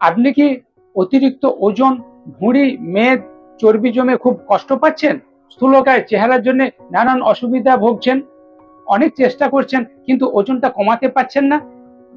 আপনি কি অতিরিক্ত ওজন, ভুঁড়ি, মেদ, চর্বি জমে খুব কষ্ট পাচ্ছেন? স্থূলকায় চেহারার জন্য নানান অসুবিধা ভুগছেন, অনেক চেষ্টা করছেন কিন্তু ওজনটা কমাতে পারছেন না?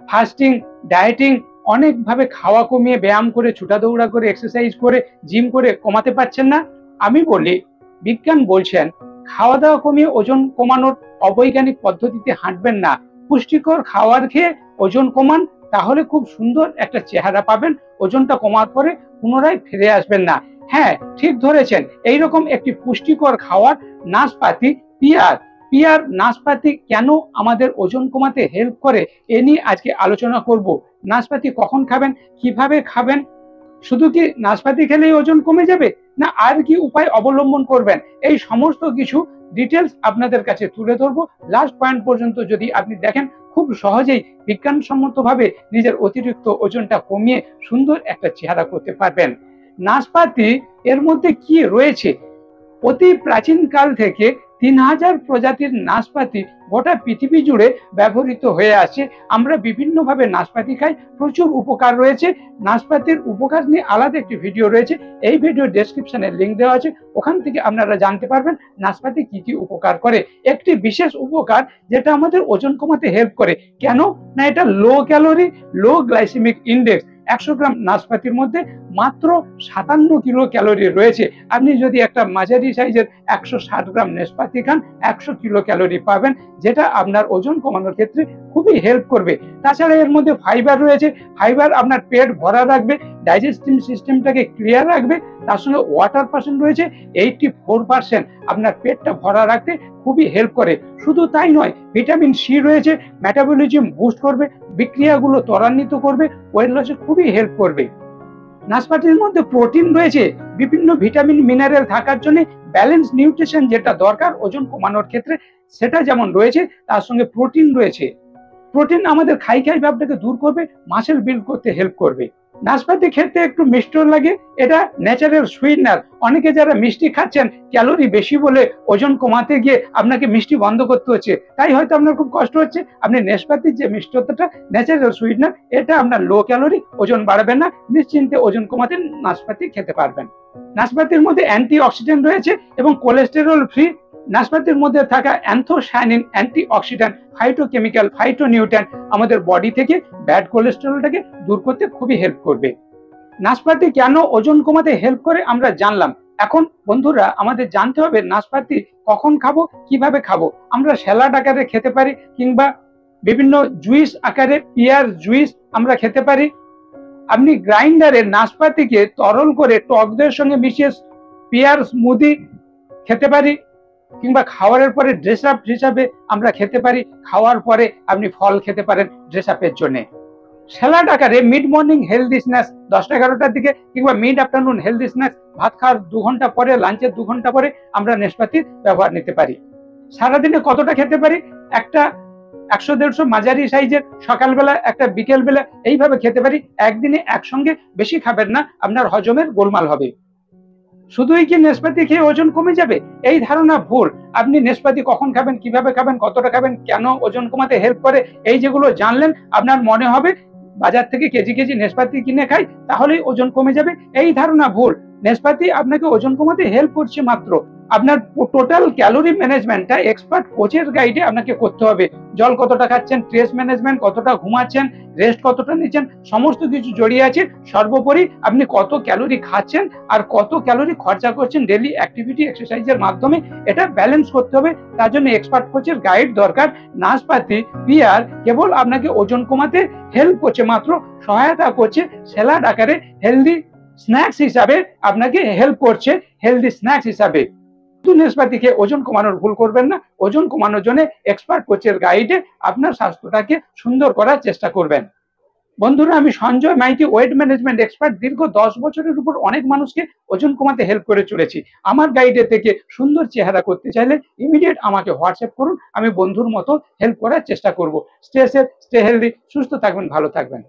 ফাস্টিং, ডায়েটিং, অনেকভাবে খাওয়া কমিয়ে ব্যায়াম করে, ছুটা দৌড়া করে, এক্সারসাইজ করে, জিম করে কমাতে পারছেন না? আমি বলি, বিজ্ঞান বলছেন খাওয়া দাওয়া কমিয়ে ওজন কমানোর অবৈজ্ঞানিক পদ্ধতিতে হাঁটবেন না। পুষ্টিকর খাবার খেয়ে ওজন কমান, তাহলে খুব সুন্দর একটা চেহারা পাবেন। ওজনটা কমার পরে পুনরায় ফিরে আসবেন না। হ্যাঁ, ঠিক ধরেছেন, এইরকম একটি পুষ্টিকর খাবার নাশপাতি, পিয়ার। পিয়ার, নাশপাতি কেন আমাদের ওজন কমাতে হেল্প করে, এ নিয়ে আজকে আলোচনা করব। নাশপাতি কখন খাবেন, কিভাবে খাবেন, শুধু কি নাশপাতি খেলেই ওজন কমে যাবে, না আর কি উপায় অবলম্বন করবেন, এই সমস্ত কিছু ডিটেলস আপনাদের কাছে তুলে ধরবো। লাস্ট পয়েন্ট পর্যন্ত যদি আপনি দেখেন, খুব সহজেই বিজ্ঞানসম্মতভাবে নিজের অতিরিক্ত ওজনটা কমিয়ে সুন্দর একটা চেহারা করতে পারবেন। নাশপাতি এর মধ্যে কি রয়েছে? অতি প্রাচীনকাল থেকে 3000 প্রজাতির নাশপাতি গোটা পৃথিবী জুড়ে ব্যবহৃত হয়ে আসছে। আমরা বিভিন্নভাবে নাশপাতি খাই, প্রচুর উপকার রয়েছে। নাশপাতির উপকার নিয়ে আলাদা একটি ভিডিও রয়েছে, এই ভিডিও ডেসক্রিপশনে লিঙ্ক দেওয়া আছে, ওখান থেকে আপনারা জানতে পারবেন নাশপাতি কি কি উপকার করে। একটি বিশেষ উপকার যেটা আমাদের ওজন কমাতে হেল্প করে, কেন না এটা লো ক্যালোরি, লো গ্লাইসেমিক ইন্ডেক্স। 100 গ্রাম নাশপাতির মধ্যে মাত্র 57 কিলো ক্যালোরি রয়েছে। আপনি যদি একটা মাঝারি সাইজের 160 গ্রাম নাশপাতি খান, 100 কিলো ক্যালোরি পাবেন, যেটা আপনার ওজন কমানোর ক্ষেত্রে খুবই হেল্প করবে। তাছাড়া এর মধ্যে ফাইবার রয়েছে, ফাইবার আপনার পেট ভরা রাখবে, ডাইজেস্টিভ সিস্টেমটাকে ক্লিয়ার রাখবে। তার সঙ্গে ওয়াটার পার্সেন্ট রয়েছে 84%, আপনার পেটটা ভরা রাখতে খুবই হেল্প করে। শুধু তাই নয়, ভিটামিন সি রয়েছে, মেটাবলিজম বুস্ট করবে, বিক্রিয়াগুলো ত্বরান্বিত করবে, ওয়েট লসে খুবই হেল্প করবে। নাশপাতির মধ্যে প্রোটিন রয়েছে, বিভিন্ন ভিটামিন মিনারেল থাকার জন্য ব্যালেন্স নিউট্রিশন যেটা দরকার ওজন কমানোর ক্ষেত্রে, সেটা যেমন রয়েছে, তার সঙ্গে প্রোটিন রয়েছে। প্রোটিন আমাদের খাই ভাবটাকে দূর করবে, মাসেল বিল্ড করতে হেল্প করবে। নাশপাতি খেতে একটু মিষ্টি লাগে, এটা ন্যাচারাল সুইটনার। অনেকে যারা মিষ্টি খাচ্ছেন, ক্যালোরি বেশি বলে ওজন কমাতে গিয়ে আপনাকে মিষ্টি বন্ধ করতে হচ্ছে, তাই হয়তো আপনার খুব কষ্ট হচ্ছে। আপনি নাশপাতির যে মিষ্টতাটা, ন্যাচারাল সুইটনার, এটা আপনার লো ক্যালোরি, ওজন বাড়াবেন না, নিশ্চিন্তে ওজন কমাতে নাশপাতি খেতে পারবেন। নাশপাতির মধ্যে অ্যান্টি অক্সিডেন্ট রয়েছে এবং কোলেস্টেরল ফ্রি। নাশপাতির মধ্যে থাকা anthocyanin anti oxidant, phytochemical, phytonutrient আমাদের বডি থেকে ব্যাড কোলেস্টেরলটাকে দূর করতে খুবই হেল্প করবে। নাশপাতি কেন ওজন কমাতে হেল্প করে আমরা জানলাম। এখন বন্ধুরা, আমাদের জানতে হবে নাশপাতি কখন খাবো, কিভাবে খাবো। আমরা স্যালাড আকারে খেতে পারি, কিংবা বিভিন্ন জুইস আকারে, পিয়ার জুইস আমরা খেতে পারি। আপনি গ্রাইন্ডারে নাশপাতিকে তরল করে টক দইয়ের সঙ্গে মিশিয়ে পিয়ার স্মুদি খেতে পারি, কিংবা খাওয়ার পরে ড্রেস আপ হিসাবে আমরা খেতে পারি। খাওয়ার পরে আপনি ফল খেতে পারেন ড্রেস আপের জন্য। স্যালাড আকারে মিড মর্নিং হেলদি স্ন্যাক্স 10টা-11টার দিকে, কিংবা মিড আফটারনুন হেলদি স্ন্যাক্স ভাত খাওয়ার 2 ঘন্টা পরে, লাঞ্চের 2 ঘন্টা পরে আমরা নাশপাতির ব্যবহার নিতে পারি। সারাদিনে কতটা খেতে পারি? একটা 100-150 মাঝারি সাইজের সকালবেলা, একটা বিকেলবেলা, এইভাবে খেতে পারি। একদিনে একসঙ্গে বেশি খাবেন না, আপনার হজমের গোলমাল হবে। শুধুই কি নাশপাতি খেয়ে ওজন কমে যাবে, এই ধারণা ভুল। আপনি নাশপাতি কখন খাবেন, কিভাবে খাবেন, কতটা খাবেন, কেন ওজন কমাতে হেল্প করে, এই যেগুলো জানলেন, আপনার মনে হবে বাজার থেকে কেজি কেজি নাশপাতি কিনে খাই, তাহলেই ওজন কমে যাবে, এই ধারণা ভুল। নাশপাতি আপনাকে ওজন কমাতে হেল্প করছে মাত্র। আপনার টোটাল ক্যালোরি ম্যানেজমেন্টটা এক্সপার্ট কোচের গাইডে আপনাকে করতে হবে। জল কতটা খাচ্ছেন, স্ট্রেস ম্যানেজমেন্ট, কতটা ঘুমাচ্ছেন, রেস্ট কতটা নিচ্ছেন, সমস্ত কিছু জড়িয়ে আছে। সর্বোপরি আপনি কত ক্যালোরি খাচ্ছেন আর কত ক্যালোরি খরচা করছেন ডেইলি অ্যাক্টিভিটি, এক্সারসাইজের মাধ্যমে, এটা ব্যালেন্স করতে হবে। তার জন্য এক্সপার্ট কোচের গাইড দরকার। নাশপাতি, পিয়ার কেবল আপনাকে ওজন কমাতে হেল্প করছে মাত্র, সহায়তা করছে, স্যালাড আকারে হেলদি স্ন্যাক্স হিসাবে আপনাকে হেল্প করছে, হেলদি স্ন্যাক্স হিসাবে। নাশপাতি খেয়ে ওজন কমানোর ভুল করবেন না। ওজন কমানোর জন্য এক্সপার্ট কোচের গাইডে আপনার স্বাস্থ্যটাকে সুন্দর করার চেষ্টা করবেন। বন্ধুরা, আমি Sanjay Maiti, weight management expert. দীর্ঘ 10 বছরের উপর অনেক মানুষকে ওজন কমাতে হেল্প করে চলেছি। আমার গাইডে থেকে সুন্দর চেহারা করতে চাইলে ইমিডিয়েট আমাকে হোয়াটসঅ্যাপ করুন, আমি বন্ধুর মতো হেল্প করার চেষ্টা করব। স্টে সেফ, স্টে হেলদি, সুস্থ থাকবেন, ভালো থাকবেন।